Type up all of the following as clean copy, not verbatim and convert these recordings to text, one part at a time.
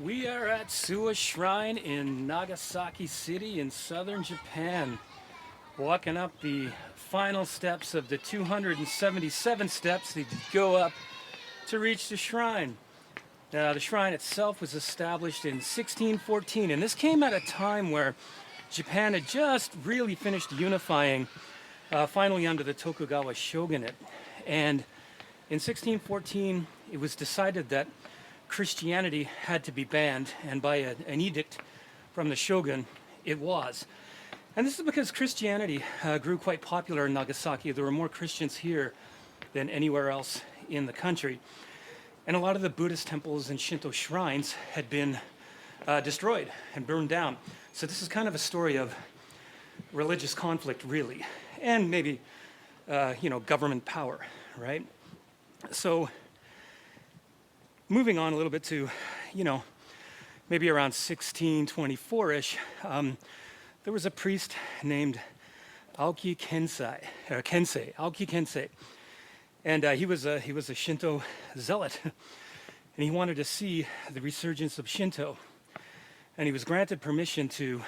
We are at Suwa Shrine in Nagasaki City in southern Japan, walking up the final steps of the 277 steps that you go up to reach the shrine. Now, the shrine itself was established in 1614, and this came at a time where Japan had just really finished unifying, finally under the Tokugawa Shogunate. And in 1614, it was decided that Christianity had to be banned, and by an edict from the shogun, it was. And this is because Christianity grew quite popular in Nagasaki. There were more Christians here than anywhere else in the country. And a lot of the Buddhist temples and Shinto shrines had been destroyed and burned down. So this is kind of a story of religious conflict, really, and maybe, government power, right? So moving on a little bit to, maybe around 1624-ish, there was a priest named Aoki Kensei, and he was a Shinto zealot, and he wanted to see the resurgence of Shinto, and he was granted permission to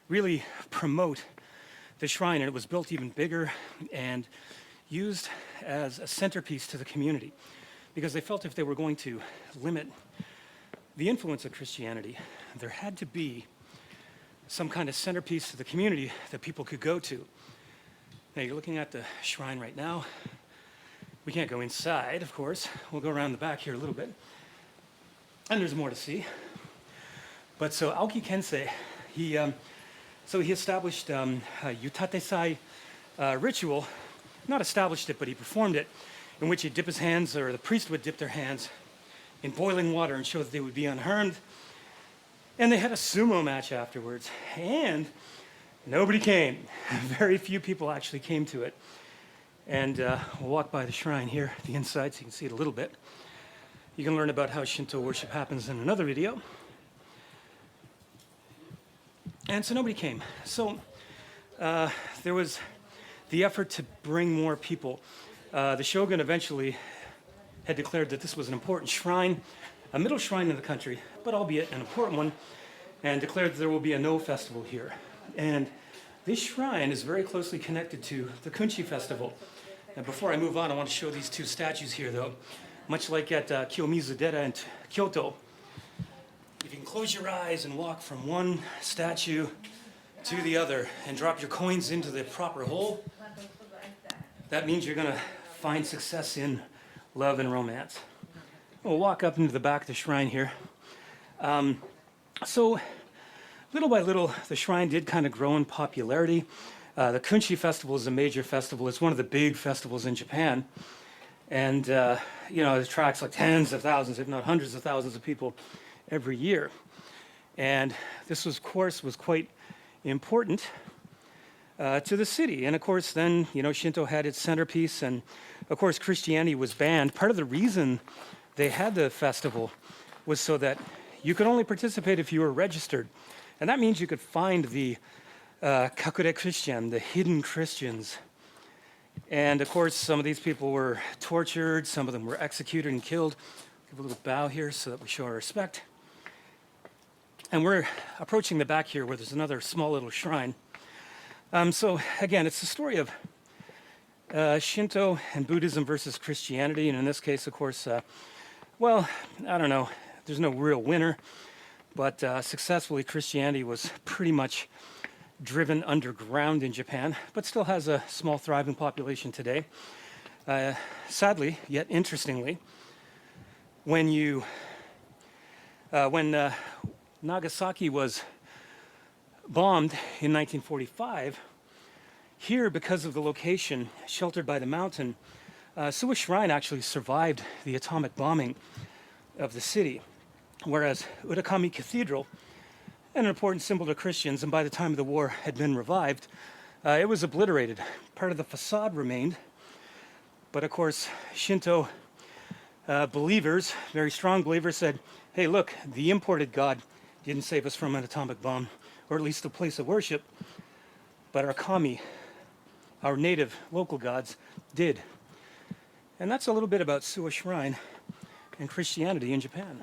really promote the shrine, and it was built even bigger and used as a centerpiece to the community, because they felt if they were going to limit the influence of Christianity, there had to be some kind of centerpiece to the community that people could go to. Now, you're looking at the shrine right now. We can't go inside, of course. We'll go around the back here a little bit. And there's more to see. But so Aoki Kensei, he established a yutatesai ritual. Not established it, but he performed it, in which he'd dip his hands, or the priest would dip their hands in boiling water and show that they would be unharmed. And they had a sumo match afterwards, and nobody came. Very few people actually came to it. And we'll walk by the shrine here, the inside, so you can see it a little bit. You can learn about how Shinto worship happens in another video. And so nobody came. So there was the effort to bring more people. The shogun eventually had declared that this was an important shrine, a middle shrine in the country, but albeit an important one, and declared that there will be a No festival here. And this shrine is very closely connected to the Kunchi festival. And before I move on, I want to show these two statues here, though. Much like at Kiyomizu-dera in Kyoto, if you can close your eyes and walk from one statue to the other and drop your coins into the proper hole, that means you're going to find success in love and romance. We'll walk up into the back of the shrine here. So little by little, the shrine did kind of grow in popularity. The Kunchi festival is a major festival. It's one of the big festivals in Japan. And, it attracts like tens of thousands, if not hundreds of thousands of people every year. And this, of course, was quite important to the city. And of course, then, Shinto had its centerpiece, and of course, Christianity was banned. Part of the reason they had the festival was so that you could only participate if you were registered. And that means you could find the kakure Christian, the hidden Christians. And of course, some of these people were tortured, some of them were executed and killed. Give a little bow here so that we show our respect. And we're approaching the back here where there's another small little shrine. So again, it's the story of Shinto and Buddhism versus Christianity. And in this case, of course, I don't know. There's no real winner. But successfully, Christianity was pretty much driven underground in Japan, but still has a small, thriving population today. Sadly, yet interestingly, when Nagasaki was bombed in 1945, here, because of the location, sheltered by the mountain, Suwa Shrine actually survived the atomic bombing of the city, whereas Urakami Cathedral, an important symbol to Christians, and by the time of the war had been revived, it was obliterated. Part of the facade remained, but of course, Shinto believers, very strong believers, said, hey, look, the imported God didn't save us from an atomic bomb, or at least a place of worship, but our kami, our native local gods, did. And that's a little bit about Suwa Shrine and Christianity in Japan.